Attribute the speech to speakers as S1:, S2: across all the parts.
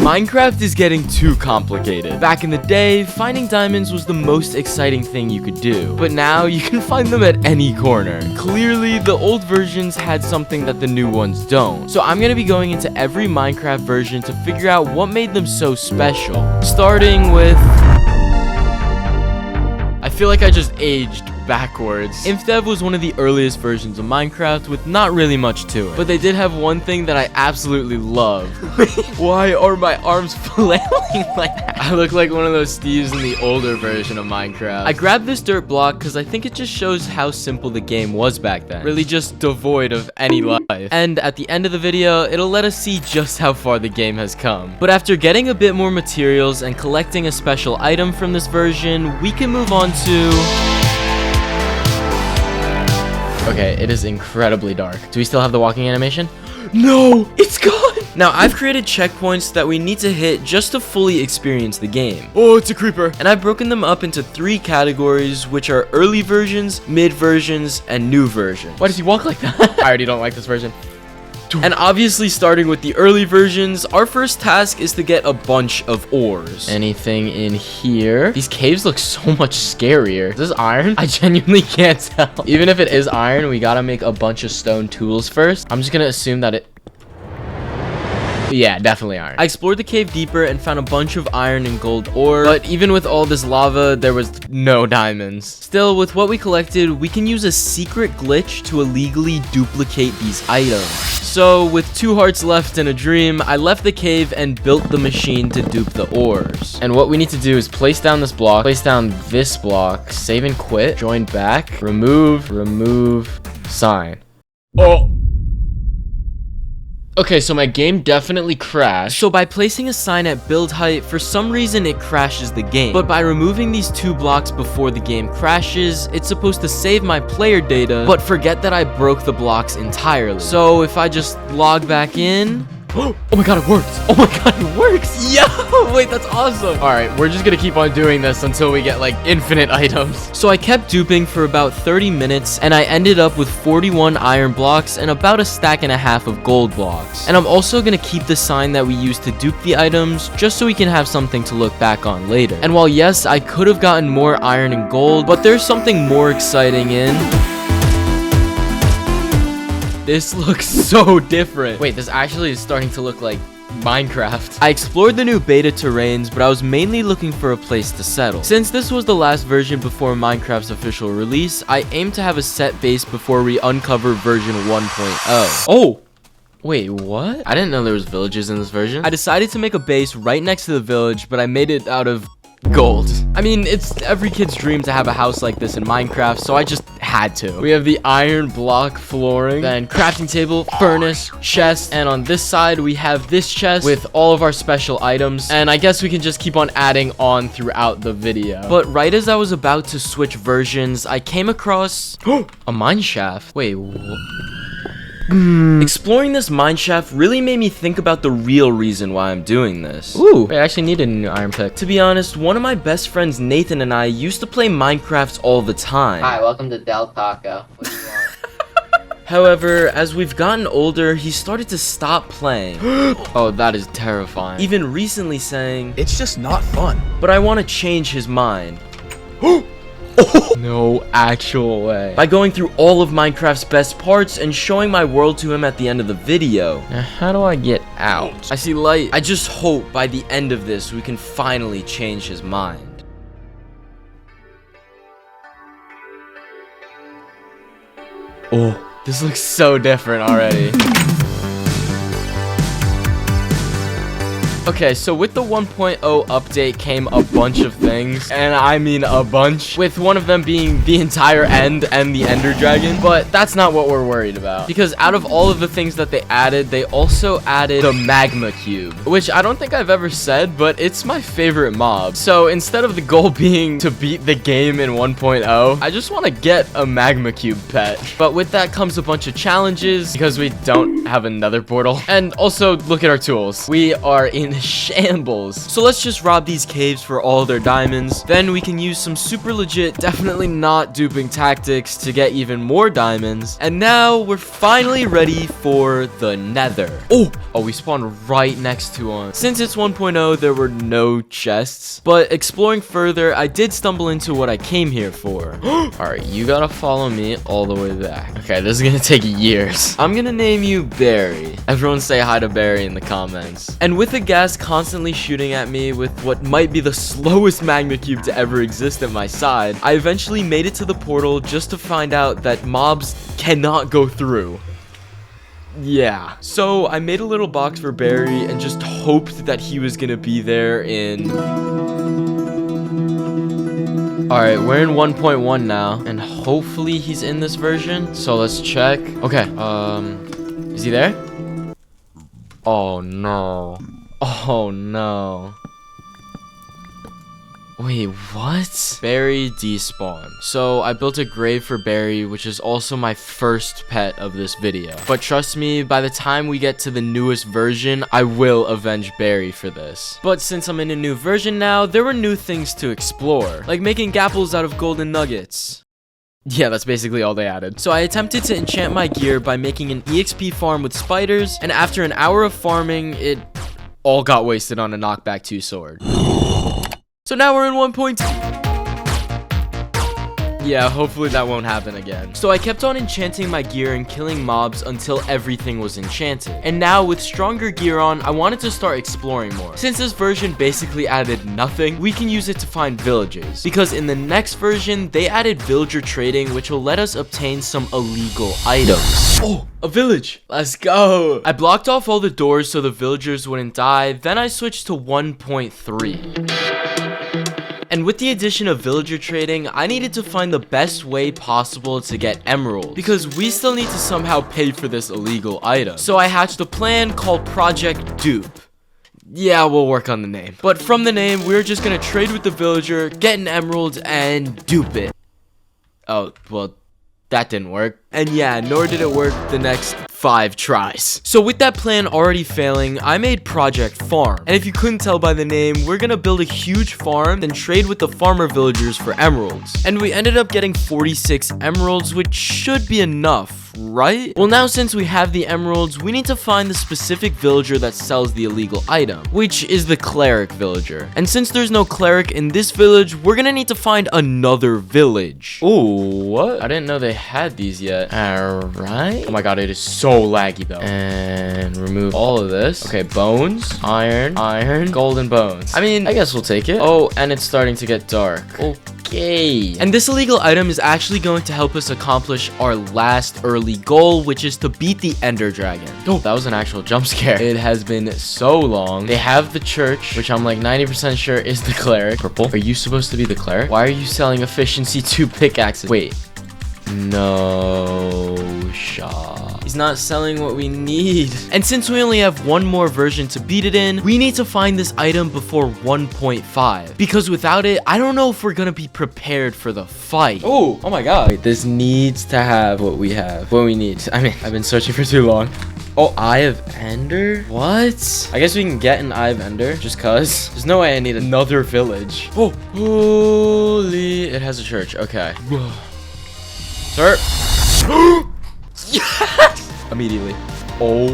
S1: Minecraft is getting too complicated. Back in the day, finding diamonds was the most exciting thing you could do, but now you can find them at any corner. Clearly, the old versions had something that the new ones don't. So I'm gonna be going into every Minecraft version to figure out what made them so special. Starting with... I feel like I just aged backwards. Indev was one of the earliest versions of Minecraft with not really much to it, but they did have one thing that I absolutely love. Why are my arms flailing like that? I look like one of those Steves in the older version of Minecraft. I grabbed this dirt block because I think it just shows how simple the game was back then. Really just devoid of any life. And at the end of the video, it'll let us see just how far the game has come. But after getting a bit more materials and collecting a special item from this version, we can move on to... Okay, it is incredibly dark. Do we still have the walking animation? No, it's gone. Now, I've created checkpoints that we need to hit just to fully experience the game. Oh, it's a creeper. And I've broken them up into 3 categories, which are early versions, mid versions, and new versions. Why does he walk like that? I already don't like this version. And obviously, starting with the early versions, our first task is to get a bunch of ores. Anything in here? These caves look so much scarier. Is this iron? I genuinely can't tell. Even if it is iron, we gotta make a bunch of stone tools first. I'm just gonna assume that it... Yeah, definitely iron. I explored the cave deeper and found a bunch of iron and gold ore, but even with all this lava, there was no diamonds. Still, with what we collected, we can use a secret glitch to illegally duplicate these items. So, with 2 hearts left and a dream, I left the cave and built the machine to dupe the ores. And what we need to do is place down this block, place down this block, save and quit, join back, remove, sign. Oh! Okay, so my game definitely crashed. So by placing a sign at build height, for some reason it crashes the game. But by removing these 2 blocks before the game crashes, it's supposed to save my player data, but forget that I broke the blocks entirely. So if I just log back in... Oh my god, it works! Oh my god, it works! Yo! Wait, that's awesome! Alright, we're just gonna keep on doing this until we get, like, infinite items. So I kept duping for about 30 minutes, and I ended up with 41 iron blocks and about a stack and a half of gold blocks. And I'm also gonna keep the sign that we used to dupe the items, just so we can have something to look back on later. And while yes, I could have gotten more iron and gold, but there's something more exciting in... This looks so different. Wait, this actually is starting to look like Minecraft. I explored the new beta terrains, but I was mainly looking for a place to settle. Since this was the last version before Minecraft's official release, I aim to have a set base before we uncover version 1.0. Oh! Wait, what? I didn't know there was villages in this version. I decided to make a base right next to the village, but I made it out of gold. I mean, it's every kid's dream to have a house like this in Minecraft, so I just had to. We have the iron block flooring, then crafting table, furnace, chest, and on this side we have this chest with all of our special items, and I guess we can just keep on adding on throughout the video. But right as I was about to switch versions, I came across a mineshaft. Wait, what? Exploring this mineshaft really made me think about the real reason why I'm doing this. Ooh, wait, I actually need a new iron pick. To be honest, one of my best friends, Nathan, and I used to play Minecraft all the time.
S2: Hi, welcome to Del Taco. What do you want?
S1: However, as we've gotten older, he started to stop playing. Oh, that is terrifying. Even recently saying,
S3: "It's just not fun."
S1: But I want to change his mind. No actual way. By going through all of Minecraft's best parts and showing my world to him at the end of the video. Now, how do I get out? I see light. I just hope by the end of this, we can finally change his mind. Oh, this looks so different already. Okay, so with the 1.0 update came a bunch of things, and I mean a bunch, with one of them being the entire end and the Ender Dragon, but that's not what we're worried about, because out of all of the things that they added, they also added the Magma Cube, which I don't think I've ever said, but it's my favorite mob. So instead of the goal being to beat the game in 1.0, I just want to get a Magma Cube pet. But with that comes a bunch of challenges, because we don't have another portal, and also look at our tools. We are in shambles. So let's just rob these caves for all their diamonds. Then we can use some super legit, definitely not duping tactics to get even more diamonds. And now we're finally ready for the Nether. Oh, we spawned right next to one. Since it's 1.0, there were no chests, but exploring further, I did stumble into what I came here for. All right, you gotta follow me all the way back. Okay, this is gonna take years. I'm gonna name you Barry. Everyone say hi to Barry in the comments. And with the gas constantly shooting at me with what might be the slowest magma cube to ever exist at my side, I eventually made it to the portal just to find out that mobs cannot go through. Yeah. So I made a little box for Barry and just hoped that he was gonna be there in... Alright, we're in 1.1 now, and hopefully he's in this version. So let's check. Okay, is he there? Oh no. Oh no. Wait, what? Barry despawned. So I built a grave for Barry, which is also my first pet of this video. But trust me, by the time we get to the newest version, I will avenge Barry for this. But since I'm in a new version now, there were new things to explore, like making gapples out of golden nuggets. Yeah, that's basically all they added. So I attempted to enchant my gear by making an EXP farm with spiders, and after an hour of farming, it all got wasted on a knockback 2 sword. So now we're in 1.2. Yeah, hopefully that won't happen again. So I kept on enchanting my gear and killing mobs until everything was enchanted. And now with stronger gear on, I wanted to start exploring more. Since this version basically added nothing, we can use it to find villages. Because in the next version, they added villager trading, which will let us obtain some illegal items. Oh, a village. Let's go. I blocked off all the doors so the villagers wouldn't die. Then I switched to 1.3. And with the addition of villager trading, I needed to find the best way possible to get emeralds, because we still need to somehow pay for this illegal item. So I hatched a plan called Project Dupe. Yeah, we'll work on the name. But from the name, we're just gonna trade with the villager, get an emerald, and dupe it. Oh, well, that didn't work. And yeah, nor did it work the next 5 tries. So with that plan already failing, I made Project Farm. And if you couldn't tell by the name, we're gonna build a huge farm, then trade with the farmer villagers for emeralds. And we ended up getting 46 emeralds, which should be enough, right? Well, now since we have the emeralds, we need to find the specific villager that sells the illegal item, which is the cleric villager. And since there's no cleric in this village, we're gonna need to find another village. Oh, what? I didn't know they had these yet. Alright. Oh my god, it is so laggy though. And remove all of this. Okay, bones, iron, golden bones. I mean, I guess we'll take it. Oh, and it's starting to get dark. Okay. And this illegal item is actually going to help us accomplish our last early goal, which is to beat the Ender Dragon. Oh, that was an actual jump scare. It has been so long. They have the church, which I'm like 90% sure is the cleric. Purple. Are you supposed to be the cleric? Why are you selling efficiency 2 pickaxes? Wait. No shot. He's not selling what we need. And since we only have one more version to beat it in, we need to find this item before 1.5. Because without it, I don't know if we're gonna be prepared for the fight. Oh my god. Wait, this needs to have what we have. What we need. I mean, I've been searching for too long. Oh, Eye of Ender? What? I guess we can get an Eye of Ender, just cause. There's no way I need another village. Oh, holy. It has a church. Okay. Sir. Yes! Immediately. Oh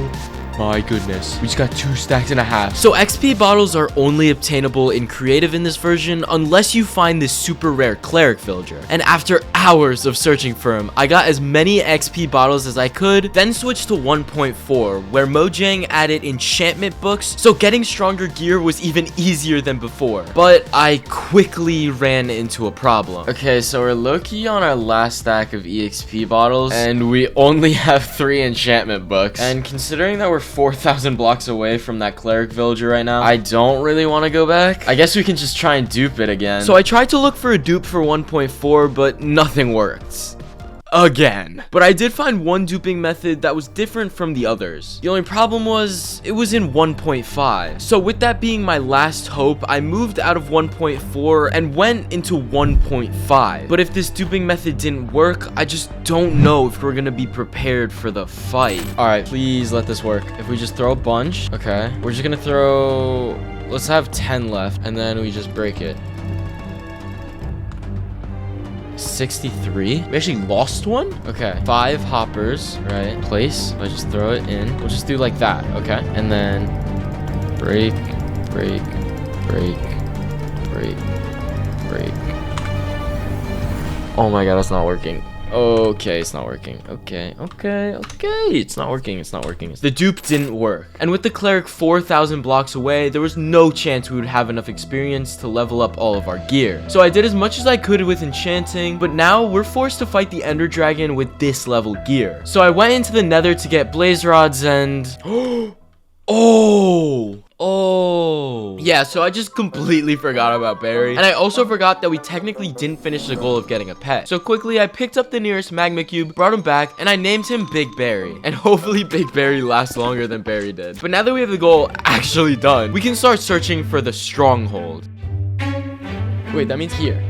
S1: my goodness. We just got 2.5 stacks. So XP bottles are only obtainable in creative in this version unless you find this super rare cleric villager. And after hours of searching for him, I got as many XP bottles as I could, then switched to 1.4, where Mojang added enchantment books, so getting stronger gear was even easier than before. But I quickly ran into a problem. Okay, so we're low-key on our last stack of EXP bottles, and we only have 3 enchantment books. And considering that we're 4,000 blocks away from that cleric villager right now, I don't really want to go back. I guess we can just try and dupe it again. So I tried to look for a dupe for 1.4, but nothing worked. again. But I did find one duping method that was different from the others. The only problem was it was in 1.5. So with that being my last hope, I moved out of 1.4 and went into 1.5. But if this duping method didn't work, I just don't know if we're gonna be prepared for the fight. All right, please let this work. If we just throw a bunch, okay, we're just gonna throw, let's have 10 left, and then we just break it. 63. We actually lost one. Okay, 5 hoppers, right? Place. I just throw it in. We'll just do like that. Okay, and then break, break, break, break, break. Oh my god, that's not working. Okay, it's not working. Okay, it's not working. The dupe didn't work. And with the cleric 4,000 blocks away, there was no chance we would have enough experience to level up all of our gear. So I did as much as I could with enchanting, but now we're forced to fight the ender dragon with this level gear. So I went into the nether to get blaze rods and Oh, yeah, so I just completely forgot about Barry. And I also forgot that we technically didn't finish the goal of getting a pet. So quickly, I picked up the nearest magma cube, brought him back, and I named him Big Barry. And hopefully Big Barry lasts longer than Barry did. But now that we have the goal actually done, we can start searching for the stronghold. Wait, that means here.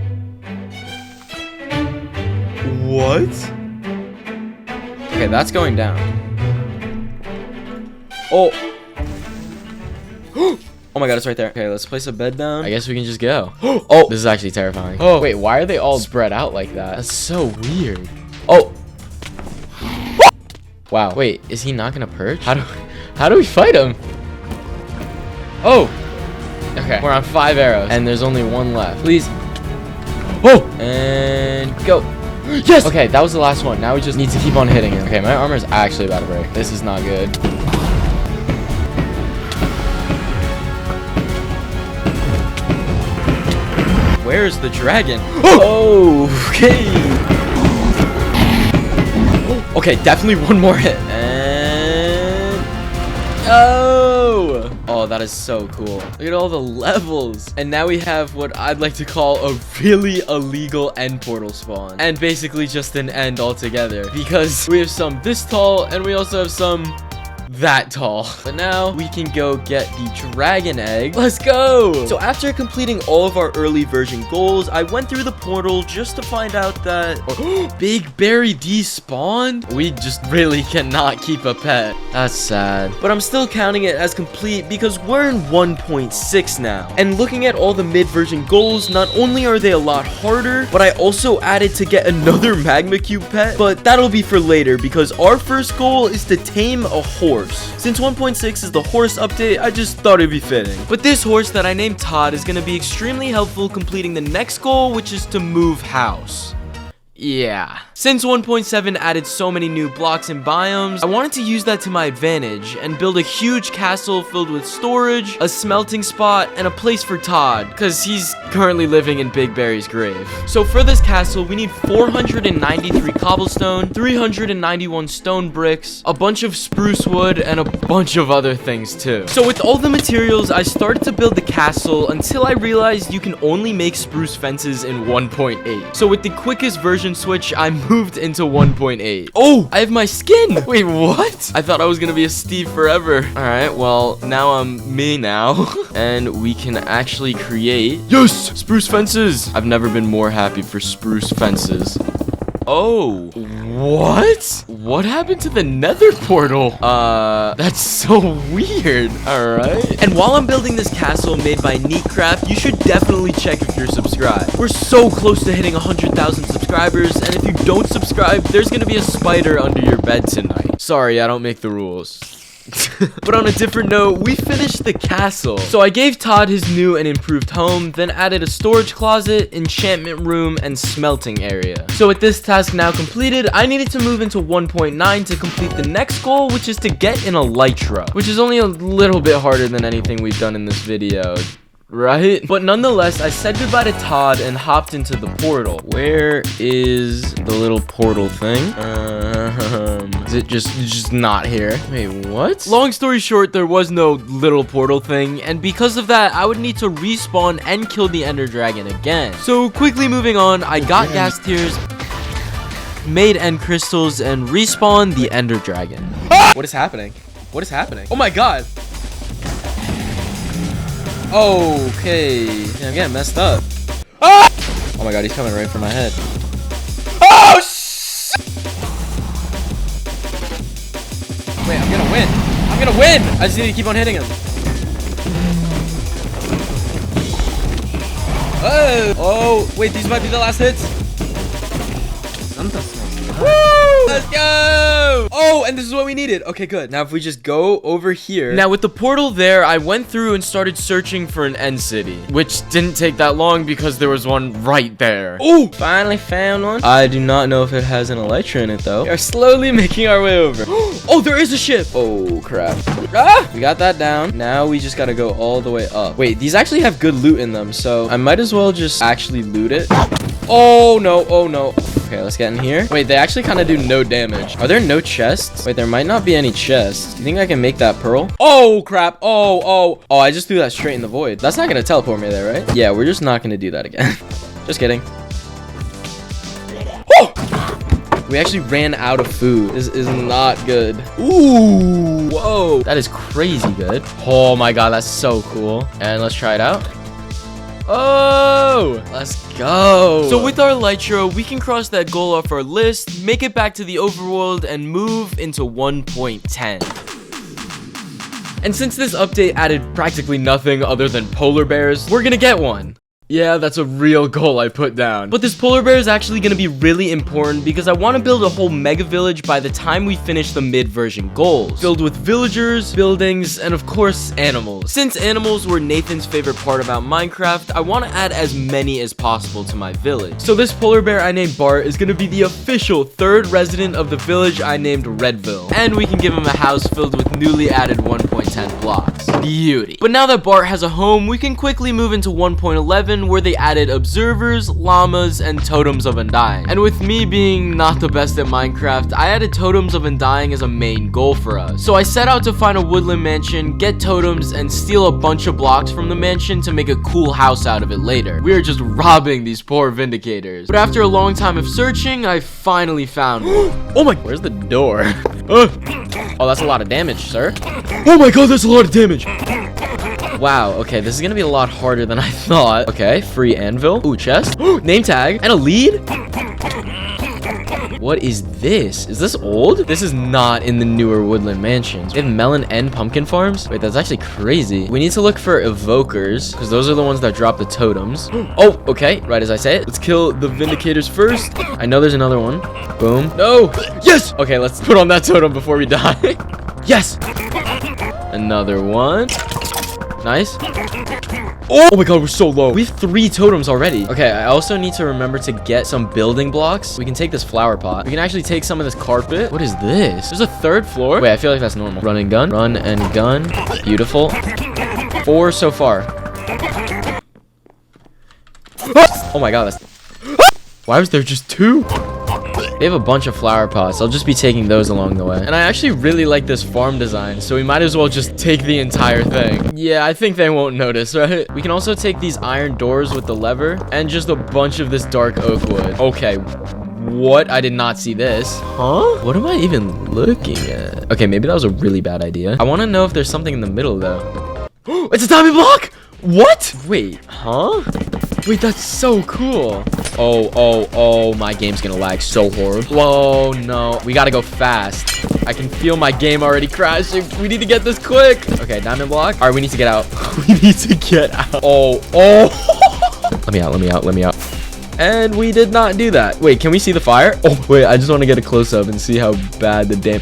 S1: What? Okay, that's going down. Oh. Oh my god, it's right there. Okay, let's place a bed down. I guess we can just go. Oh, this is actually terrifying. Oh, wait, why are they all spread out like that? That's so weird. Oh. Wow, wait, is he not gonna perch? How do we fight him? Oh. Okay, we're on 5 arrows, and there's only 1 left. Please. Oh, and go. Yes! Okay, that was the last one. Now we just need to keep on hitting him. Okay, my armor is actually about to break. This is not good. Where's the dragon? Oh, okay. Okay, definitely one more hit. And oh, that is so cool. Look at all the levels. And now we have what I'd like to call a really illegal end portal spawn. And basically just an end altogether. Because we have some this tall and we also have some that tall. But now we can go get the dragon egg. Let's go. So after completing all of our early version goals, I went through the portal just to find out that Big Barry despawned. We just really cannot keep a pet. That's sad, but I'm still counting it as complete because we're in 1.6 now. And looking at all the mid version goals, not only are they a lot harder, but I also added to get another magma cube pet, but that'll be for later because our first goal is to tame a horse. Since 1.6 is the horse update, I just thought it'd be fitting. But this horse that I named Todd is going to be extremely helpful completing the next goal, which is to move house. Yeah. Since 1.7 added so many new blocks and biomes, I wanted to use that to my advantage and build a huge castle filled with storage, a smelting spot, and a place for Todd, because he's currently living in Big Barry's grave. So for this castle, we need 493 cobblestone, 391 stone bricks, a bunch of spruce wood, and a bunch of other things too. So with all the materials, I started to build the castle until I realized you can only make spruce fences in 1.8. So with the quickest version switch, I moved into 1.8. Oh, I have my skin. Wait, what? I thought I was gonna be a Steve forever. All right, well, now I'm me now. And we can actually create, yes, spruce fences. I've never been more happy for spruce fences. Oh, what? What happened to the nether portal? That's so weird. All right. And while I'm building this castle made by Hermitcraft, you should definitely check if you're subscribed. We're so close to hitting 100,000 subscribers, and if you don't subscribe, there's gonna be a spider under your bed tonight. Sorry, I don't make the rules. But on a different note, we finished the castle. So I gave Todd his new and improved home, then added a storage closet, enchantment room, and smelting area. So with this task now completed, I needed to move into 1.9 to complete the next goal, which is to get an Elytra, which is only a little bit harder than anything we've done in this video, right? But nonetheless, I said goodbye to Todd and hopped into the portal. Where is the little portal thing? Is it just not here? Wait, what? Long story short, there was no little portal thing, and because of that, I would need to respawn and kill the ender dragon again. So quickly moving on, I got gas tiers. made end crystals, and respawned the ender dragon. What is happening? What is happening? Oh my god. Okay. Yeah, I'm getting messed up. Oh my god, he's coming right for my head. Oh, wait, I'm gonna win. I'm gonna win. I just need to keep on hitting him. Oh, wait, these might be the last hits. Woo! Let's go! Oh, and this is what we needed. Okay, good. Now, if we just go over here. Now, with the portal there, I went through and started searching for an end city, which didn't take that long because there was one right there. Oh, finally found one. I do not know if it has an Elytra in it, though. We are slowly making our way over. Oh, there is a ship. Oh, crap. Ah! We got that down. Now, we just got to go all the way up. Wait, these actually have good loot in them, so I might as well just actually loot it. Oh, no. Oh, no. Okay, let's get in here. Wait, they actually kind of do no damage. Are there no chests? Wait, there might not be any chests. You think I can make that pearl? Oh, crap. Oh, I just threw that straight in the void. That's not going to teleport me there, right? Yeah, we're just not going to do that again. Just kidding. Oh! We actually ran out of food. This is not good. Ooh, whoa. That is crazy good. Oh my god, that's so cool. And let's try it out. Oh, let's go. So with our Elytra, we can cross that goal off our list, make it back to the overworld, and move into 1.10. And since this update added practically nothing other than polar bears, we're gonna get one. Yeah, that's a real goal I put down. But this polar bear is actually going to be really important because I want to build a whole mega village by the time we finish the mid-version goals. Filled with villagers, buildings, and of course, animals. Since animals were Nathan's favorite part about Minecraft, I want to add as many as possible to my village. So this polar bear I named Bart is going to be the official third resident of the village I named Redville. And we can give him a house filled with newly added 1.10 blocks. Beauty. But now that Bart has a home, we can quickly move into 1.11 where they added observers, llamas, and totems of undying. And with me being not the best at Minecraft, I added totems of undying as a main goal for us. So I set out to find a woodland mansion, get totems, and steal a bunch of blocks from the mansion to make a cool house out of it later. We are just robbing these poor vindicators. But after a long time of searching, I finally found one. Oh my, where's the door? Oh, that's a lot of damage, sir. Oh my god, that's a lot of damage. Wow, okay, this is gonna be a lot harder than I thought. Okay, free anvil. Ooh, chest. Name tag. And a lead? What is this? Is this old? This is not in the newer woodland mansions. They have melon and pumpkin farms? Wait, that's actually crazy. We need to look for evokers, because those are the ones that drop the totems. Oh, okay, right as I say it. Let's kill the vindicators first. I know there's another one. Boom. No. Yes! Okay, let's put on that totem before we die. Yes! Another one. Nice. Oh my god, we're so low. We have 3 totems already. Okay, I also need to remember to get some building blocks. We can take this flower pot. We can actually take some of this carpet. What is this? There's a 3rd floor. Wait, I feel like that's normal. Run and gun. Run and gun. Beautiful. 4 so far. Oh my god, that's... Why was there just 2? They have a bunch of flower pots. I'll just be taking those along the way. And I actually really like this farm design, so we might as well just take the entire thing. Yeah, I think they won't notice, right? We can also take these iron doors with the lever and just a bunch of this dark oak wood. Okay. What? I did not see this. Huh? What am I even looking at? Okay, maybe that was a really bad idea. I want to know if there's something in the middle, though. It's a diamond block! What? Wait, huh? Wait, that's so cool. Oh, my game's gonna lag so horrible. Whoa, no. We gotta go fast. I can feel my game already crashing. We need to get this quick. Okay, diamond block. All right, we need to get out. We need to get out. Oh. Let me out. And we did not do that. Wait, can we see the fire? Oh, wait, I just want to get a close-up and see how bad the damn...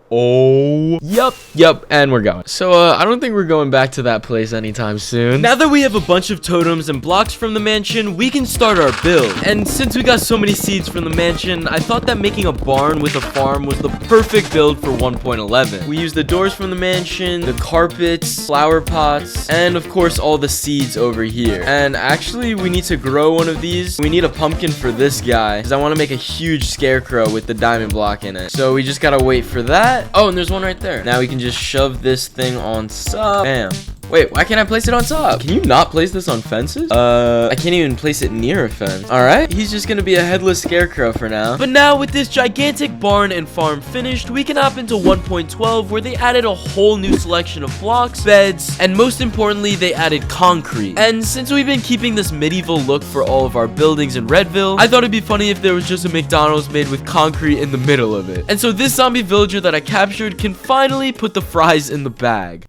S1: Oh, yep, and we're going. So, I don't think we're going back to that place anytime soon. Now that we have a bunch of totems and blocks from the mansion, we can start our build. And since we got so many seeds from the mansion, I thought that making a barn with a farm was the perfect build for 1.11. We used the doors from the mansion, the carpets, flower pots, and of course, all the seeds over here. And actually, we need to grow one of these. We need a pumpkin for this guy, because I want to make a huge scarecrow with the diamond block in it. So we just gotta wait for that. Oh, and there's one right there. Now we can just shove this thing on top. Bam. Wait, why can't I place it on top? Can you not place this on fences? I can't even place it near a fence. All right, he's just gonna be a headless scarecrow for now. But now with this gigantic barn and farm finished, we can hop into 1.12 where they added a whole new selection of blocks, beds, and most importantly, they added concrete. And since we've been keeping this medieval look for all of our buildings in Redville, I thought it'd be funny if there was just a McDonald's made with concrete in the middle of it. And so this zombie villager that I captured can finally put the fries in the bag.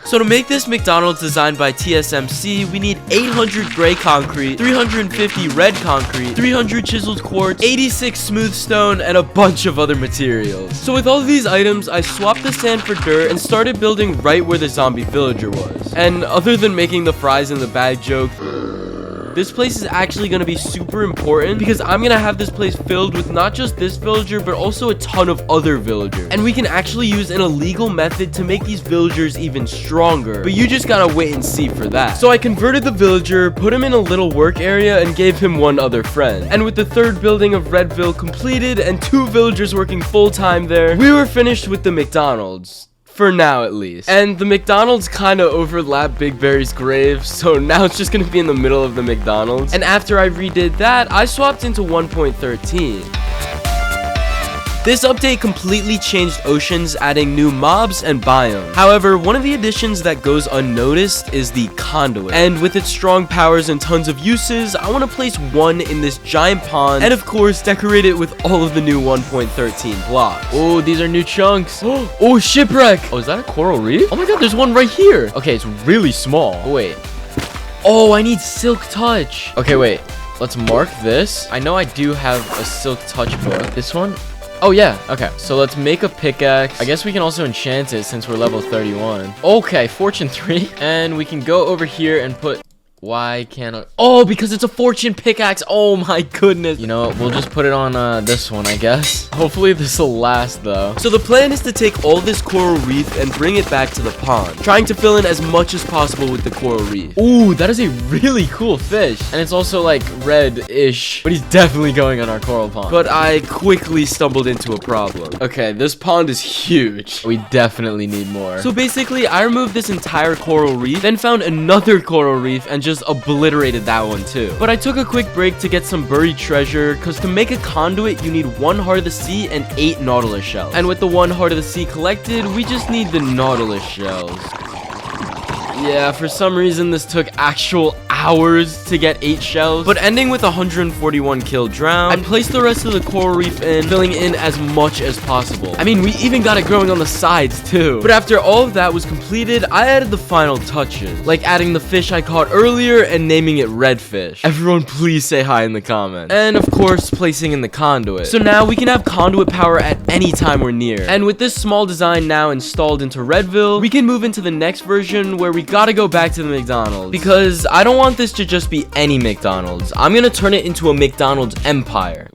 S1: So to make this McDonald's designed by TSMC, we need 800 gray concrete, 350 red concrete, 300 chiseled quartz, 86 smooth stone, and a bunch of other materials. So with all of these items, I swapped the sand for dirt and started building right where the zombie villager was. And other than making the fries in the bag joke, this place is actually going to be super important because I'm going to have this place filled with not just this villager, but also a ton of other villagers. And we can actually use an illegal method to make these villagers even stronger. But you just got to wait and see for that. So I converted the villager, put him in a little work area, and gave him one other friend. And with the third building of Redville completed and 2 villagers working full-time there, we were finished with the McDonald's. For now, at least. And the McDonald's kind of overlapped Big Berry's grave, so now it's just going to be in the middle of the McDonald's. And after I redid that, I swapped into 1.13. This update completely changed oceans, adding new mobs and biomes. However, one of the additions that goes unnoticed is the Conduit. And with its strong powers and tons of uses, I want to place one in this giant pond, and of course, decorate it with all of the new 1.13 blocks. Oh, these are new chunks. Oh, shipwreck. Oh, is that a coral reef? Oh my god, there's one right here. Okay, it's really small. Oh, wait. Oh, I need silk touch. Okay, wait. Let's mark this. I know I do have a silk touch book. This one? Oh, yeah. Okay. So let's make a pickaxe. I guess we can also enchant it since we're level 31. Okay. Fortune 3. And we can go over here and put... Why can't I... Oh, because it's a fortune pickaxe. Oh my goodness. You know what? We'll just put it on this one, I guess. Hopefully this will last, though. So the plan is to take all this coral reef and bring it back to the pond, trying to fill in as much as possible with the coral reef. Ooh, that is a really cool fish. And it's also like red-ish, but he's definitely going on our coral pond. But I quickly stumbled into a problem. Okay, this pond is huge. We definitely need more. So basically, I removed this entire coral reef, then found another coral reef and just obliterated that one too. But I took a quick break to get some buried treasure, because to make a conduit you need 1 heart of the sea and 8 nautilus shells. And with the 1 heart of the sea collected, we just need the nautilus shells. Yeah, for some reason this took actual hours to get 8 shells, but ending with 141 kill drown, I placed the rest of the coral reef in, filling in as much as possible. I mean, we even got it growing on the sides too. But after all of that was completed, I added the final touches, like adding the fish I caught earlier and naming it Redfish. Everyone please say hi in the comments. And of course, placing in the conduit. So now we can have conduit power at any time we're near. And with this small design now installed into Redville, we can move into the next version where we gotta go back to the McDonald's, because I don't want this to just be any McDonald's. I'm gonna turn it into a McDonald's empire.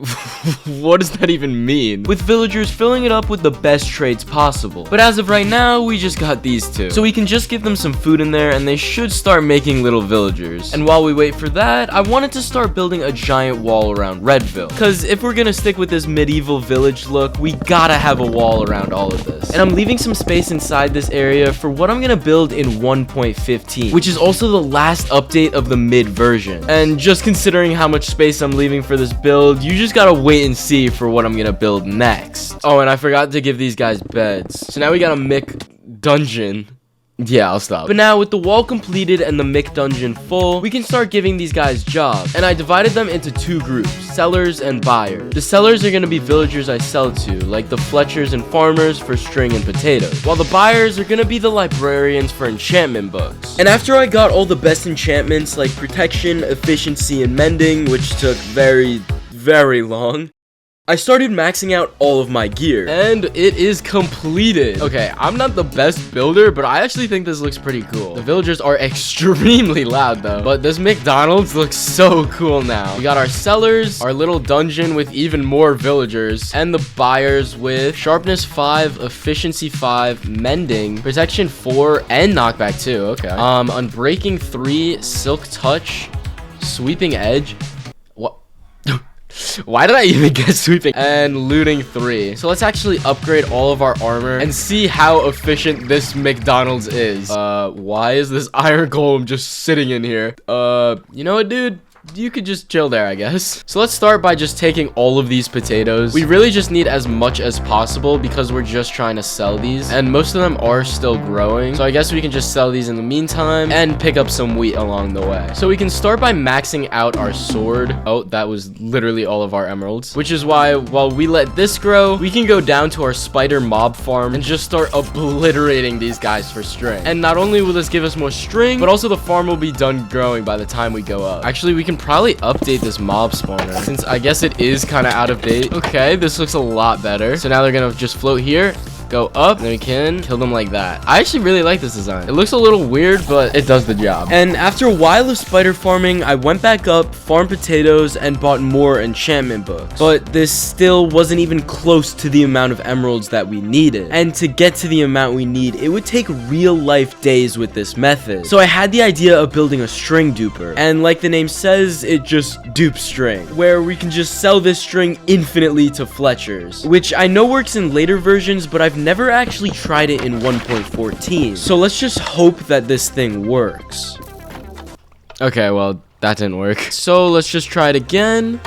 S1: What does that even mean? With villagers filling it up with the best trades possible. But as of right now, we just got these 2. So we can just give them some food in there and they should start making little villagers. And while we wait for that, I wanted to start building a giant wall around Redville, because if we're gonna stick with this medieval village look, we gotta have a wall around all of this. And I'm leaving some space inside this area for what I'm gonna build in 1.15, which is also the last update of the mid version. And just considering how much space I'm leaving for this build, you just gotta wait and see for what I'm gonna build next. Oh, and I forgot to give these guys beds. So now we got a Mick dungeon. Yeah, I'll stop. But now with the wall completed and the Mick dungeon full, we can start giving these guys jobs. And I divided them into 2 groups, sellers and buyers. The sellers are going to be villagers I sell to, like the Fletchers and farmers for string and potatoes, while the buyers are going to be the librarians for enchantment books. And after I got all the best enchantments like protection, efficiency, and mending, which took very long, I started maxing out all of my gear, and it is completed. Okay, I'm not the best builder, but I actually think this looks pretty cool. The villagers are extremely loud though, but this McDonald's looks so cool now. We got our sellers, our little dungeon with even more villagers, and the buyers with sharpness 5, efficiency 5, mending, protection 4, and knockback 2. Okay. Unbreaking 3, silk touch, sweeping edge. What? Why did I even get sweeping? And looting 3. So let's actually upgrade all of our armor and see how efficient this McDonald's is. Why is this iron golem just sitting in here? You know what, dude? You could just chill there, I guess. So let's start by just taking all of these potatoes. We really just need as much as possible because we're just trying to sell these. And most of them are still growing. So I guess we can just sell these in the meantime and pick up some wheat along the way. So we can start by maxing out our sword. Oh, that was literally all of our emeralds. Which is why while we let this grow, we can go down to our spider mob farm and just start obliterating these guys for string. And not only will this give us more string, but also the farm will be done growing by the time we go up. Actually, we can probably update this mob spawner since I guess it is kind of out of date. Okay, this looks a lot better. So now they're gonna just float here, go up, and then we can kill them like that. I actually really like this design. It looks a little weird, but it does the job. And after a while of spider farming, I went back up, farmed potatoes, and bought more enchantment books. But this still wasn't even close to the amount of emeralds that we needed. And to get to the amount we need, it would take real life days with this method. So I had the idea of building a string duper. And like the name says, it just dupes string, where we can just sell this string infinitely to Fletchers, which I know works in later versions, but I've never actually tried it in 1.14. So let's just hope that this thing works. Okay, well, that didn't work. So let's just try it again.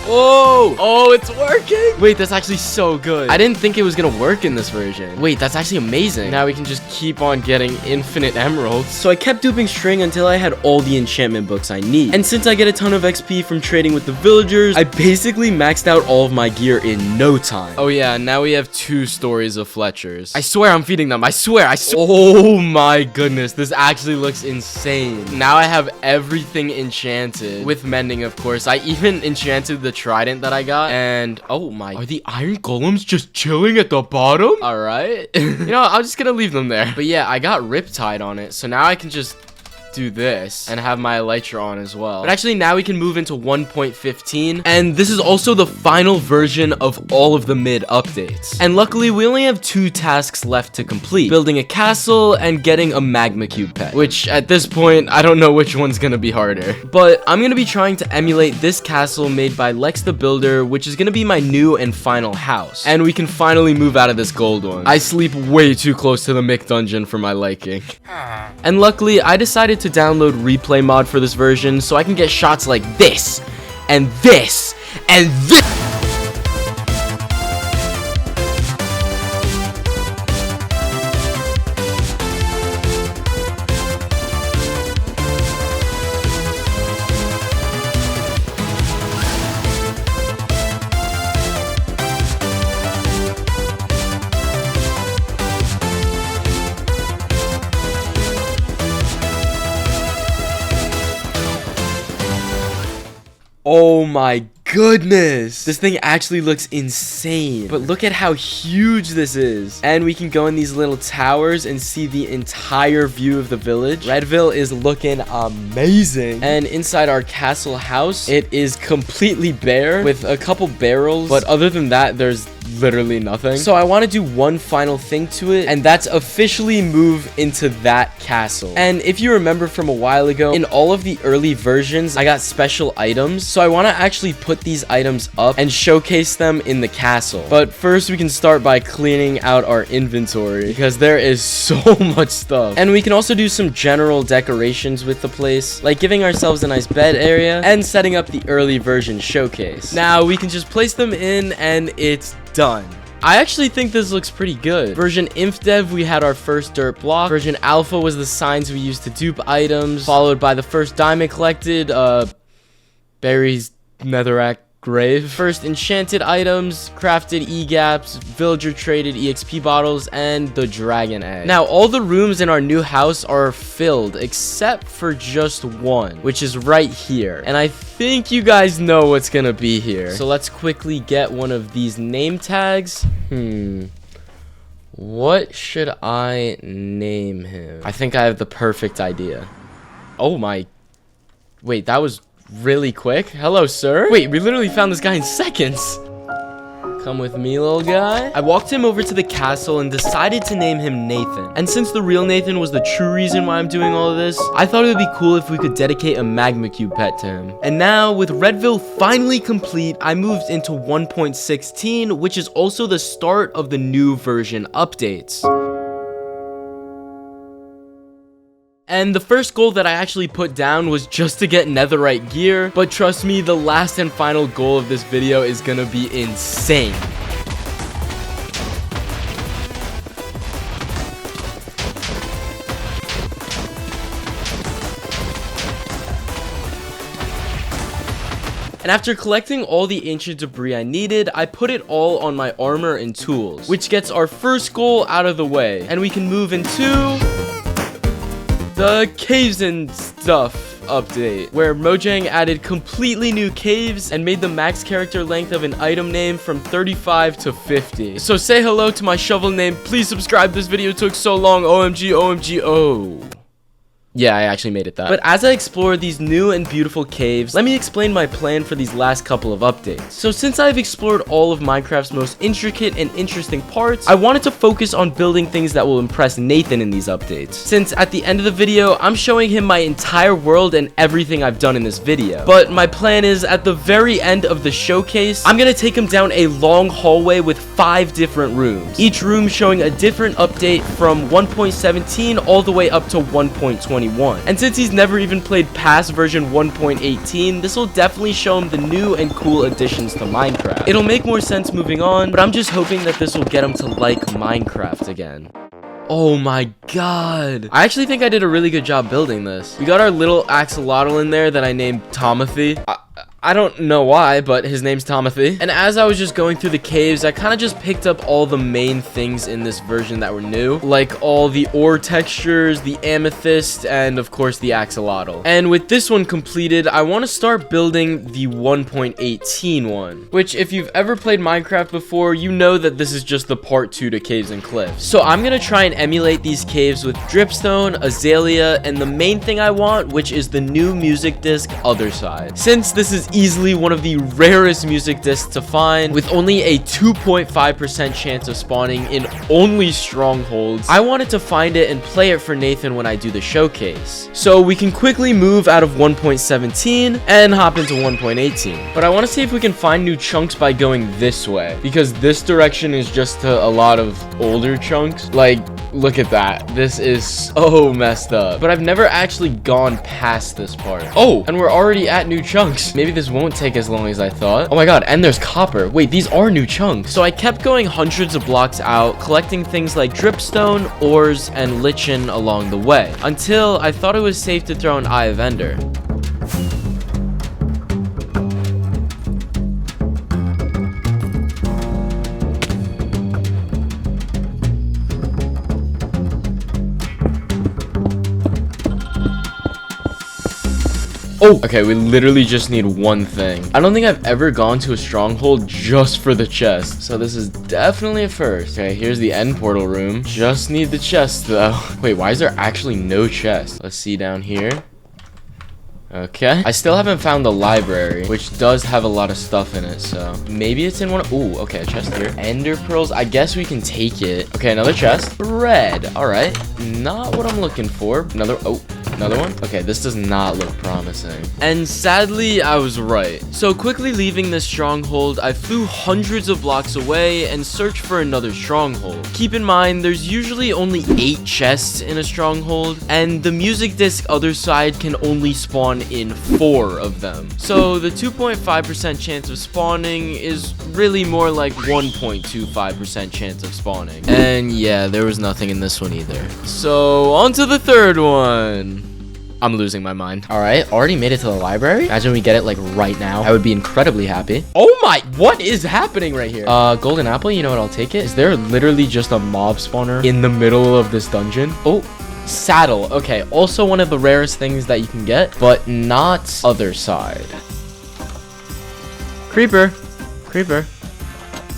S1: Oh, oh, it's working. Wait, that's actually so good. I didn't think it was gonna work in this version. Wait, that's actually amazing. Now we can just keep on getting infinite emeralds. So I kept duping string until I had all the enchantment books I need. And since I get a ton of XP from trading with the villagers, I basically maxed out all of my gear in no time. Oh yeah, now we have 2 stories of Fletchers. I swear I'm feeding them. I swear. Oh my goodness, this actually looks insane. Now I have everything enchanted with mending, of course. I even enchanted the trident that I got, and oh my, are the iron golems just chilling at the bottom? All right. You know, I'm just gonna leave them there. But yeah, I got Riptide on it, so now I can just do this and have my Elytra on as well. But actually now we can move into 1.15, and this is also the final version of all of the mid updates. And luckily we only have 2 tasks left to complete: building a castle and getting a magma cube pet, which at this point I don't know which one's gonna be harder. But I'm gonna be trying to emulate this castle made by Lex the Builder, which is gonna be my new and final house, and we can finally move out of this gold one. I sleep way too close to the Mick dungeon for my liking. And luckily I decided to download replay mod for this version so I can get shots like this and this and this. Oh my goodness, this thing actually looks insane. But look at how huge this is. And we can go in these little towers and see the entire view of the village. Redville is looking amazing. And inside our castle house, it is completely bare with a couple barrels, but other than that, there's literally nothing. So I want to do one final thing to it, and that's officially move into that castle. And if you remember from a while ago, in all of the early versions, I got special items. So I want to actually put these items up and showcase them in the castle. But first we can start by cleaning out our inventory because there is so much stuff. And we can also do some general decorations with the place, like giving ourselves a nice bed area and setting up the early version showcase. Now we can just place them in and it's done. I actually think this looks pretty good. Version Indev, we had our first dirt block. Version Alpha was the signs we used to dupe items, followed by the first diamond collected, Barry's Netherite grave. First enchanted items, crafted e-gaps, villager traded exp bottles, and the dragon egg. Now all the rooms in our new house are filled except for just one, which is right here, and I think you guys know what's gonna be here. So let's quickly get one of these name tags. What should I name him? I think I have the perfect idea. Oh my, wait, that was really quick. Hello, sir. Wait, we literally found this guy in seconds. Come with me, little guy. I walked him over to the castle and decided to name him Nathan. And since the real Nathan was the true reason why I'm doing all of this, I thought it would be cool if we could dedicate a Magma Cube pet to him. And now, with Redville finally complete, I moved into 1.16, which is also the start of the new version updates. And the first goal that I actually put down was just to get Netherite gear, but trust me, the last and final goal of this video is gonna be insane. And after collecting all the ancient debris I needed, I put it all on my armor and tools, which gets our first goal out of the way, and we can move into the caves and stuff update, where Mojang added completely new caves and made the max character length of an item name from 35 to 50. So say hello to my shovel name. Please subscribe. This video took so long. OMG, OMG, oh. Yeah, I actually made it that. But as I explore these new and beautiful caves, let me explain my plan for these last couple of updates. So since I've explored all of Minecraft's most intricate and interesting parts, I wanted to focus on building things that will impress Nathan in these updates. Since at the end of the video, I'm showing him my entire world and everything I've done in this video. But my plan is, at the very end of the showcase, I'm gonna take him down a long hallway with 5 different rooms, each room showing a different update from 1.17 all the way up to 1.20. And since he's never even played past version 1.18, this will definitely show him the new and cool additions to Minecraft. It'll make more sense moving on, but I'm just hoping that this will get him to like Minecraft again. Oh my god. I actually think I did a really good job building this. We got our little axolotl in there that I named Timothy. I don't know why, but his name's Timothy. And as I was just going through the caves, I kind of just picked up all the main things in this version that were new, like all the ore textures, the amethyst, and of course the axolotl. And with this one completed, I want to start building the 1.18 one, which if you've ever played Minecraft before, you know that this is just the part 2 to caves and cliffs. So I'm gonna try and emulate these caves with dripstone, azalea, and the main thing I want, which is the new music disc Other Side. Since this is easily one of the rarest music discs to find, with only a 2.5% chance of spawning in only strongholds, I wanted to find it and play it for Nathan when I do the showcase. So we can quickly move out of 1.17 and hop into 1.18. But I want to see if we can find new chunks by going this way, because this direction is just to a lot of older chunks. Like, look at that. This is so messed up. But I've never actually gone past this part. Oh, and we're already at new chunks. Maybe this won't take as long as I thought. Oh my god, and there's copper. Wait, these are new chunks. So I kept going hundreds of blocks out, collecting things like dripstone, ores, and lichen along the way, until I thought it was safe to throw an Eye of Ender. Oh, okay, we literally just need one thing. I don't think I've ever gone to a stronghold just for the chest, so this is definitely a first. Okay, here's the end portal room. Just need the chest, though. Wait, why is there actually no chest? Let's see down here. Okay, I still haven't found the library, which does have a lot of stuff in it, so maybe it's in one of... Ooh, okay, a chest here. Ender pearls, I guess we can take it. Okay, another chest. Red, all right. Not what I'm looking for. Another one. Okay, this does not look promising. And sadly, I was right. So quickly leaving this stronghold, I flew hundreds of blocks away and searched for another stronghold. Keep in mind, there's usually only 8 chests in a stronghold, and the music disc Other Side can only spawn in 4 of them. So the 2.5% chance of spawning is really more like 1.25% chance of spawning. And yeah, there was nothing in this one either. So on to the third one. I'm losing my mind. All right, already made it to the library. Imagine we get it like right now. I would be incredibly happy. Oh my, what is happening right here? Golden apple, you know what, I'll take it. Is there literally just a mob spawner in the middle of this dungeon? Oh, saddle. Okay, also one of the rarest things that you can get, but not Other Side. Creeper. Creeper.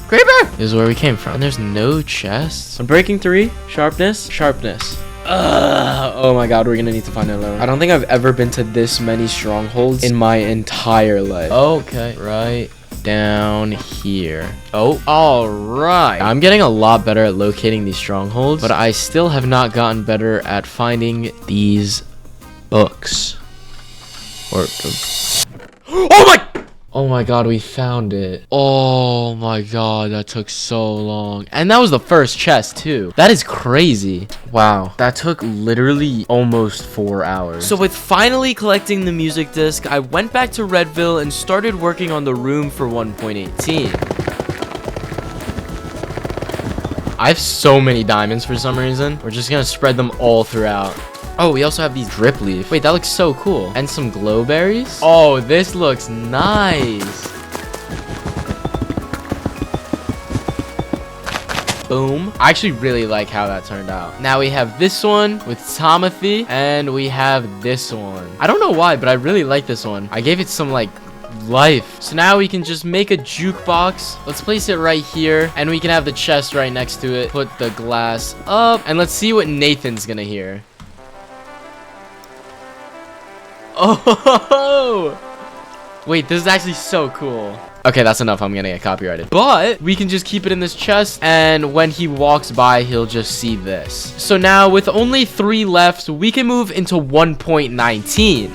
S1: Creeper! This is where we came from. And there's no chests. I'm breaking 3. Sharpness. Sharpness. Oh my god, we're gonna need to find another one. I don't think I've ever been to this many strongholds in my entire life. Okay, right down here. Oh, all right. I'm getting a lot better at locating these strongholds, but I still have not gotten better at finding these books. Oh my god, we found it. Oh my god, that took so long. And that was the first chest too. That is crazy. Wow, that took literally almost 4 hours. So with finally collecting the music disc, I went back to Redville and started working on the room for 1.18. I have so many diamonds for some reason. We're just gonna spread them all throughout. Oh, we also have these drip leaf. Wait, that looks so cool. And some glow berries. Oh, this looks nice. Boom. I actually really like how that turned out. Now we have this one with Timothy, and we have this one. I don't know why, but I really like this one. I gave it some like life. So now we can just make a jukebox. Let's place it right here, and we can have the chest right next to it. Put the glass up, and let's see what Nathan's gonna hear. Oh, wait, this is actually so cool. Okay, that's enough. I'm gonna get copyrighted. But we can just keep it in this chest, and when he walks by, he'll just see this. So now with only 3 left, we can move into 1.19.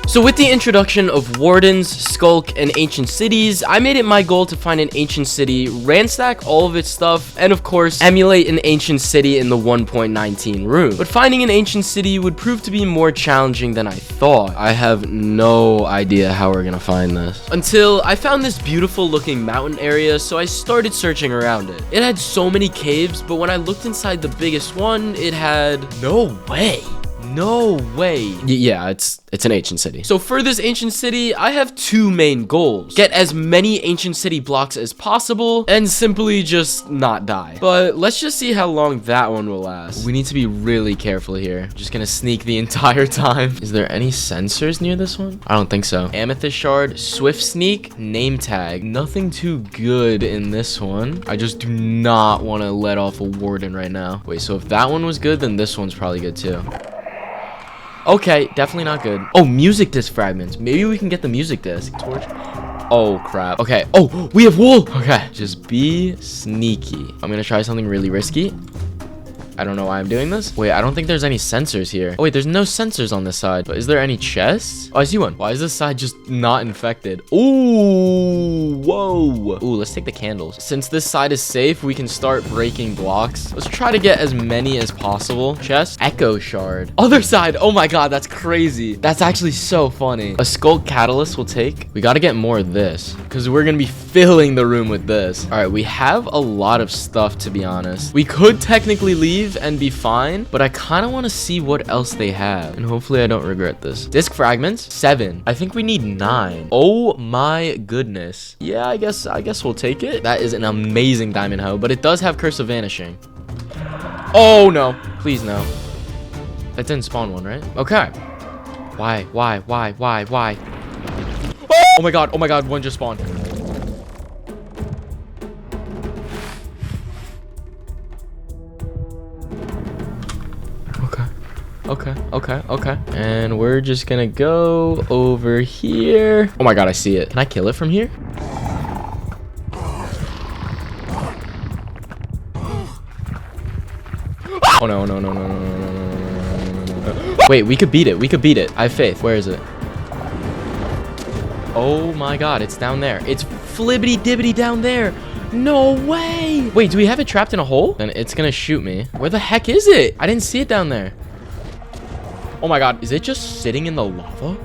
S1: So with the introduction of Wardens, Skulk, and Ancient Cities, I made it my goal to find an Ancient City, ransack all of its stuff, and of course, emulate an Ancient City in the 1.19 room. But finding an Ancient City would prove to be more challenging than I thought. I have no idea how we're gonna find this. Until I found this beautiful looking mountain area, so I started searching around it. It had so many caves, but when I looked inside the biggest one, it had no way. No way. Yeah, it's an ancient city. So for this ancient city, I have 2 main goals. Get as many ancient city blocks as possible and simply just not die. But let's just see how long that one will last. We need to be really careful here. Just gonna sneak the entire time. Is there any sensors near this one? I don't think so. Amethyst shard, swift sneak, name tag. Nothing too good in this one. I just do not want to let off a warden right now. Wait, so if that one was good, then this one's probably good too. Okay, definitely not good. Oh, music disc fragments. Maybe we can get the music disc. Torch. Oh, crap. Okay. Oh, we have wool. Okay. Just be sneaky. I'm going to try something really risky. I don't know why I'm doing this. Wait, I don't think there's any sensors here. Oh, wait, there's no sensors on this side. But is there any chests? Oh, I see one. Why is this side just not infected? Ooh, whoa. Ooh, let's take the candles. Since this side is safe, we can start breaking blocks. Let's try to get as many as possible. Chest. Echo shard. Other side. Oh my god, that's crazy. That's actually so funny. A skull catalyst will take. We got to get more of this because we're going to be filling the room with this. All right, we have a lot of stuff, to be honest. We could technically leave and be fine, but I kind of want to see what else they have, and hopefully I don't regret this. Disc fragments 7. I think we need 9. Oh my goodness. Yeah, I guess we'll take it. That is an amazing diamond hoe, but it does have curse of vanishing. Oh no, please no. That didn't spawn one, right? Okay. Why? Oh my god, one just spawned. Okay. And we're just gonna go over here. Oh my god, I see it. Can I kill it from here? Oh no. Wait, we could beat it. I have faith. Where is it? Oh my god, it's down there. It's flibbity dibbity down there. No way. Wait, do we have it trapped in a hole? Then it's gonna shoot me. Where the heck is it? I didn't see it down there. Oh my god, is it just sitting in the lava?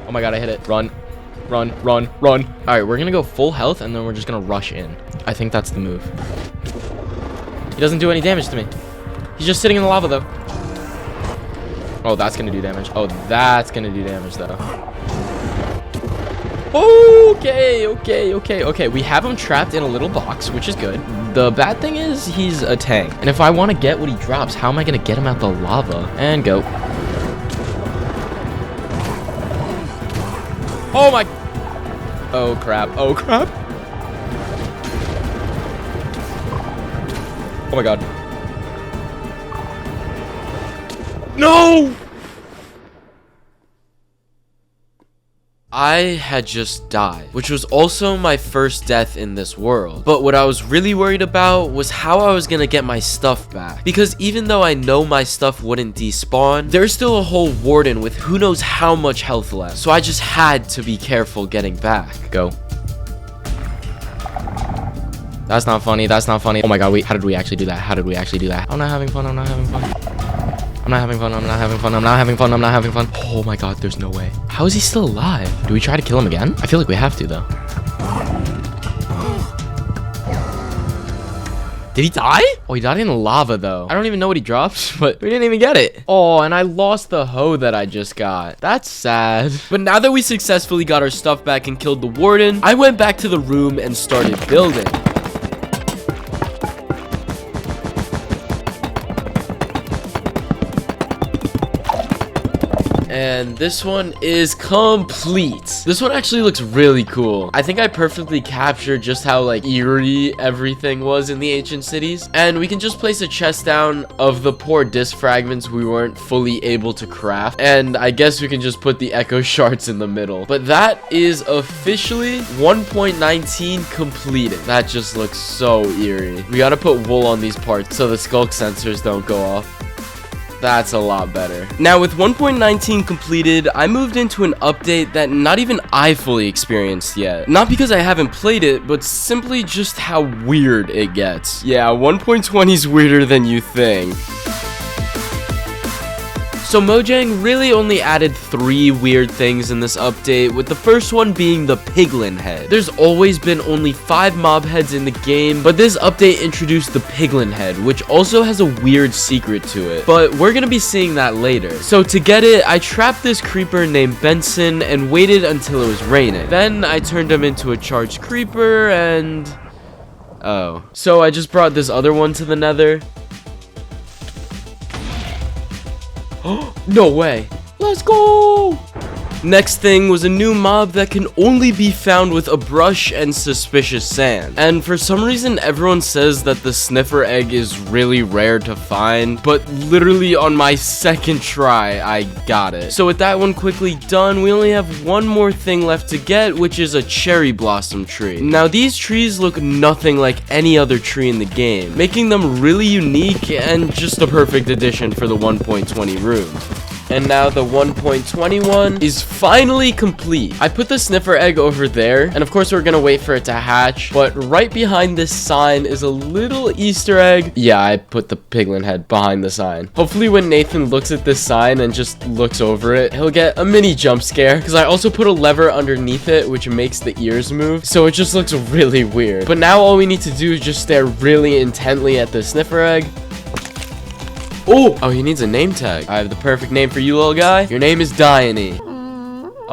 S1: Oh my god, I hit it. Run. All right, we're gonna go full health and then we're just gonna rush in. I think that's the move. He doesn't do any damage to me. He's just sitting in the lava though. Oh, that's gonna do damage. Oh, that's gonna do damage though. Okay. We have him trapped in a little box, which is good. The bad thing is he's a tank. And if I want to get what he drops, how am I going to get him out the lava? And go. Oh my. Oh crap. Oh my god. No! I had just died, which was also my first death in this world. But what I was really worried about was how I was gonna get my stuff back. Because even though I know my stuff wouldn't despawn, there's still a whole Warden with who knows how much health left. So I just had to be careful getting back. Go. That's not funny. That's not funny. Oh my god, wait. How did we actually do that? How did we actually do that? I'm not having fun. I'm not having fun. I'm not having fun. I'm not having fun. I'm not having fun. I'm not having fun. Oh my god, there's no way. How is he still alive? Do we try to kill him again? I feel like we have to, though. Did he die? Oh, he died in lava, though. I don't even know what he dropped, but we didn't even get it. Oh, and I lost the hoe that I just got. That's sad. But now that we successfully got our stuff back and killed the Warden, I went back to the room and started building. And this one is complete. This one actually looks really cool. I think I perfectly captured just how like eerie everything was in the ancient cities. And we can just place a chest down of the poor disc fragments we weren't fully able to craft. And I guess we can just put the echo shards in the middle. But that is officially 1.19 completed. That just looks so eerie. We gotta put wool on these parts so the skulk sensors don't go off. That's a lot better. Now with 1.19 completed, I moved into an update that not even I fully experienced yet. Not because I haven't played it, but simply just how weird it gets. Yeah, 1.20 is weirder than you think. So Mojang really only added 3 weird things in this update, with the first one being the piglin head. There's always been only 5 mob heads in the game, but this update introduced the piglin head, which also has a weird secret to it. But we're gonna be seeing that later. So to get it, I trapped this creeper named Benson and waited until it was raining. Then I turned him into a charged creeper and... oh. So I just brought this other one to the Nether. No way. Let's go. Next thing was a new mob that can only be found with a brush and suspicious sand. And for some reason, everyone says that the sniffer egg is really rare to find, but literally on my second try, I got it. So with that one quickly done, we only have one more thing left to get, which is a cherry blossom tree. Now these trees look nothing like any other tree in the game, making them really unique and just a perfect addition for the 1.20 room. And now the 1.21 is finally complete. I put the sniffer egg over there, and of course we're gonna wait for it to hatch, but right behind this sign is a little Easter egg. Yeah, I put the piglin head behind the sign. Hopefully when Nathan looks at this sign and just looks over it, he'll get a mini jump scare, because I also put a lever underneath it which makes the ears move, so it just looks really weird. But now all we need to do is just stare really intently at the sniffer egg. Oh, he needs a name tag. I have the perfect name for you, little guy. Your name is Tommyinnit.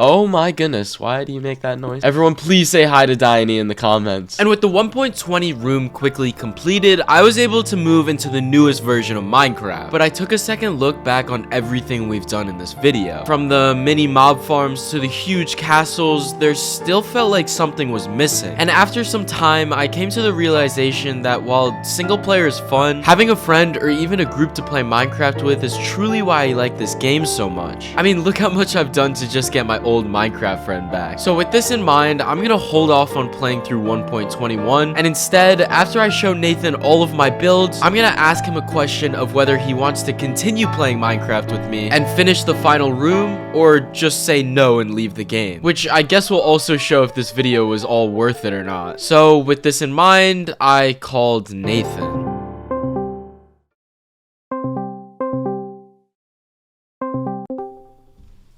S1: Oh my goodness, why do you make that noise? Everyone please say hi to Tommyinnit in the comments. And with the 1.20 room quickly completed, I was able to move into the newest version of Minecraft. But I took a second look back on everything we've done in this video. From the mini mob farms to the huge castles, there still felt like something was missing. And after some time, I came to the realization that while single player is fun, having a friend or even a group to play Minecraft with is truly why I like this game so much. I mean, look how much I've done to just get my old Minecraft friend back. So with this in mind, I'm gonna hold off on playing through 1.21, and instead, after I show Nathan all of my builds, I'm gonna ask him a question of whether he wants to continue playing Minecraft with me and finish the final room, or just say no and leave the game, which I guess will also show if this video was all worth it or not. So with this in mind, I called Nathan.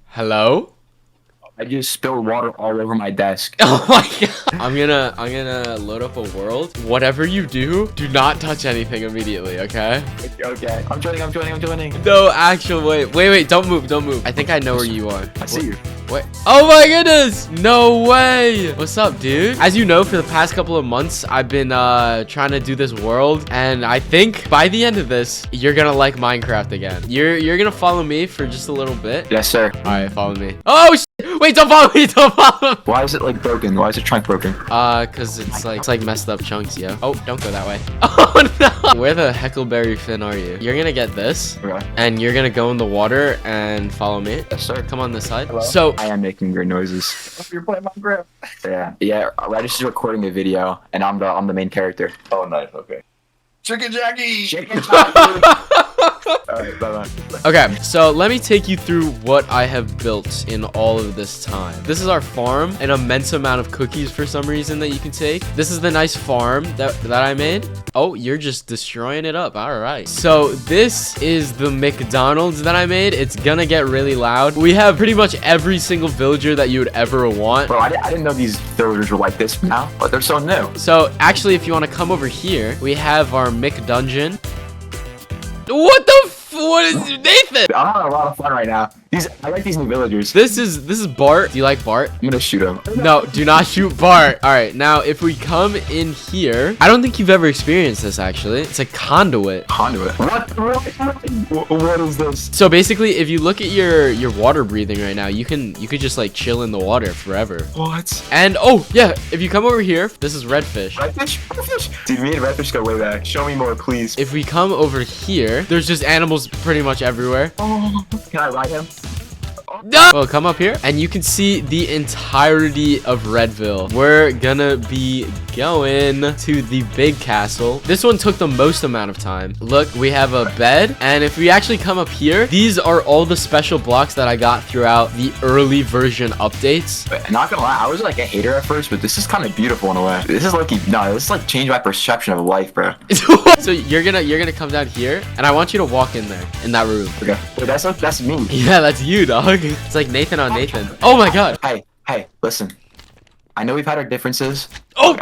S1: Hello?
S3: I just spilled water all over my desk.
S1: Oh my god. I'm gonna load up a world. Whatever you do, do not touch anything immediately, okay?
S3: Okay. I'm joining.
S1: No, actually, wait, don't move. I think I know where you are.
S3: I see you.
S1: Wait. Oh my goodness! No way! What's up, dude? As you know, for the past couple of months, I've been trying to do this world, and I think by the end of this, you're gonna like Minecraft again. You're gonna follow me for just a little bit.
S3: Yes, sir.
S1: All right, follow me. Oh, Wait, don't follow me, don't follow me.
S3: Why is it like broken? Why is it trunk broken?
S1: Cause it's like messed up chunks, yo. Oh, don't go that way. Oh no. Where the Heckleberry Finn are you? You're gonna get this,
S3: Okay.
S1: and you're gonna go in the water and follow me.
S3: Yes, sir.
S1: Come on this side.
S3: Hello?
S1: So
S3: I am making weird noises. You're playing Minecraft. Yeah. Redish is recording a video, and I'm the main character. Oh, nice. Okay. Chicken Jackie. Chicken Jackie. All right. Bye.
S1: okay, so let me take you through what I have built in all of this time. This is our farm, an immense amount of cookies for some reason that you can take. This is the nice farm that I made. Oh, you're just destroying it up. All right. So this is the McDonald's that I made. It's gonna get really loud. We have pretty much every single villager that you would ever want.
S3: Bro, I didn't know these villagers were like this now, but they're so new.
S1: So actually, if you want to come over here, we have our McDungeon. What the what is Nathan?
S3: I'm having a lot of fun right now. I like these new villagers.
S1: This is Bart. Do you like Bart?
S3: I'm gonna shoot him.
S1: No, do not shoot Bart. All right, now if we come in here, I don't think you've ever experienced this actually. It's a conduit.
S3: Conduit. What is this?
S1: So basically, if you look at your water breathing right now, you could just like chill in the water forever.
S3: What?
S1: And oh yeah, if you come over here, this is redfish.
S3: Redfish? Redfish? Dude, me and Redfish go way back. Show me more, please.
S1: If we come over here, there's just animals pretty much everywhere.
S3: Oh, can I ride him?
S1: No! Well, come up here and you can see the entirety of Redville. We're gonna be going to the big castle. This one took the most amount of time. Look, we have a bed, and if we actually come up here, these are all the special blocks that I got throughout the early version updates.
S3: But not gonna lie, I was like a hater at first, but this is kind of beautiful in a way. This is like changed my perception of life, bro.
S1: So you're gonna come down here, and I want you to walk in there, in that room.
S3: Okay. Wait, that's me.
S1: Yeah, that's you, dog. It's like Nathan on Nathan. Oh my god.
S3: Hey, listen. I know we've had our differences.
S1: Oh!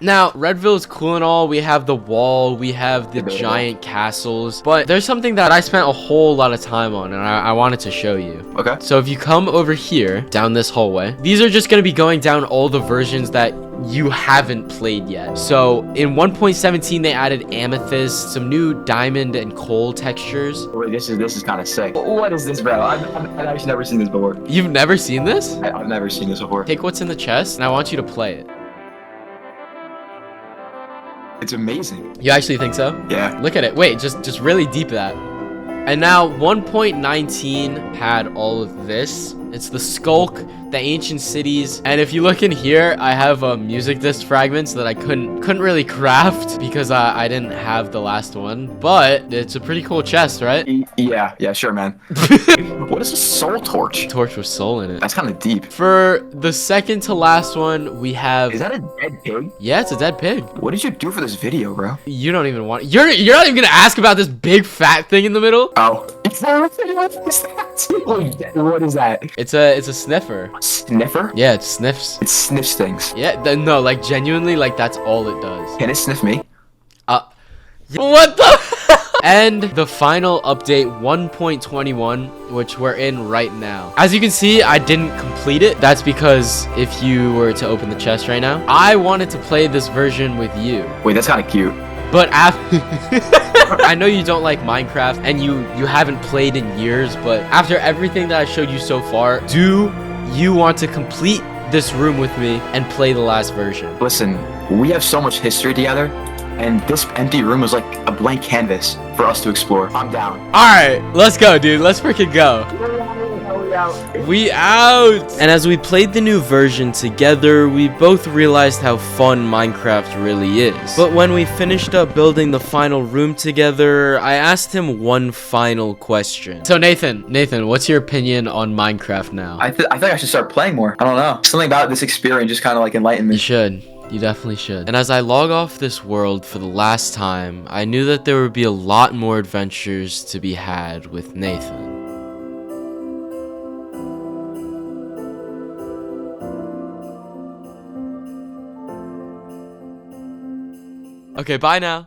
S1: Now, Redville is cool and all. We have the wall, we have the giant castles, but there's something that I spent a whole lot of time on, and I wanted to show you.
S3: Okay.
S1: So if you come over here, down this hallway, these are just going to be going down all the versions that you haven't played yet. So in 1.17, they added amethyst, some new diamond and coal textures.
S3: Wait, this is kind of sick. What is this, bro? I've actually never seen this before.
S1: You've never seen this?
S3: I've never seen this before.
S1: Take what's in the chest, and I want you to play it.
S3: It's amazing.
S1: You actually think so?
S3: Yeah.
S1: Look at it. Wait, just really deep that. And now 1.19 had all of this. It's the Skulk, the ancient cities, and if you look in here, I have music disc fragments that I couldn't really craft because I didn't have the last one. But it's a pretty cool chest, right?
S3: Yeah, sure, man. What is a soul torch?
S1: Torch with soul in it.
S3: That's kind of deep.
S1: For the second to last one, we have.
S3: Is that a dead pig?
S1: Yeah, it's a dead pig.
S3: What did you do for this video, bro?
S1: You don't even want. You're not even gonna ask about this big fat thing in the middle.
S3: Oh. What is that? What is that?
S1: It's a sniffer.
S3: Sniffer?
S1: Yeah, it sniffs.
S3: It sniffs things.
S1: Yeah, no, like genuinely, like that's all it does.
S3: Can it sniff me?
S1: What the? And the final update 1.21, which we're in right now. As you can see, I didn't complete it. That's because if you were to open the chest right now, I wanted to play this version with you.
S3: Wait, that's kind of cute.
S1: But after I know you don't like Minecraft and you haven't played in years, but after everything that I showed you so far, do you want to complete this room with me and play the last version?
S3: Listen, we have so much history together, and this empty room was like a blank canvas for us to explore. I'm down.
S1: Alright, let's go, dude. Let's freaking go. We out! And as we played the new version together, we both realized how fun Minecraft really is. But when we finished up building the final room together, I asked him one final question. So Nathan, what's your opinion on Minecraft now?
S3: I think I should start playing more. I don't know. Something about this experience just kind of like enlightened me.
S1: You should. You definitely should. And as I log off this world for the last time, I knew that there would be a lot more adventures to be had with Nathan. Okay, bye now.